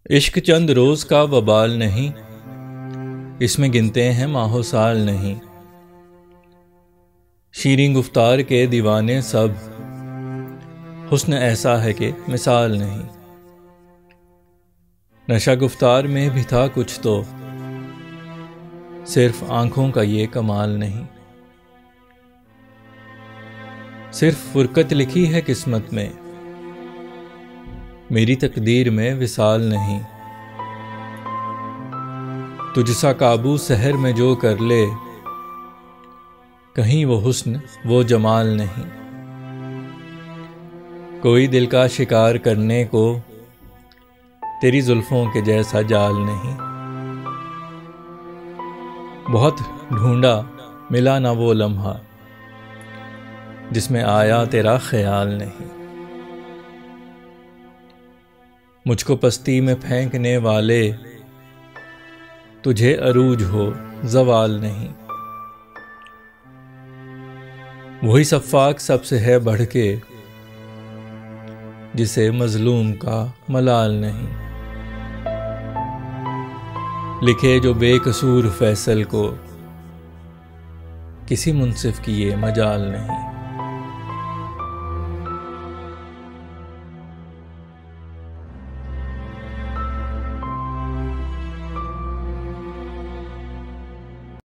इश्क चंद रोज का वबाल नहीं, इसमें गिनते हैं माहो साल नहीं। शीरीं गुफ्तार के दीवाने सब, हुस्न ऐसा है कि मिसाल नहीं। नशा गुफ्तार में भी था कुछ तो, सिर्फ आंखों का ये कमाल नहीं। सिर्फ फुरकत लिखी है किस्मत में, मेरी तकदीर में विसाल नहीं। तुझसा काबू सहर में जो कर ले, कहीं वो हुस्न वो जमाल नहीं। कोई दिल का शिकार करने को, तेरी जुल्फों के जैसा जाल नहीं। बहुत ढूंढा मिला ना वो लम्हा, जिसमें आया तेरा ख्याल नहीं। मुझको पस्ती में फेंकने वाले, तुझे अरूज हो जवाल नहीं। वही सफ़ाक सबसे है बढ़ के, जिसे मजलूम का मलाल नहीं। लिखे जो बेकसूर फैसल को, किसी मुंसिफ की ये मजाल नहीं।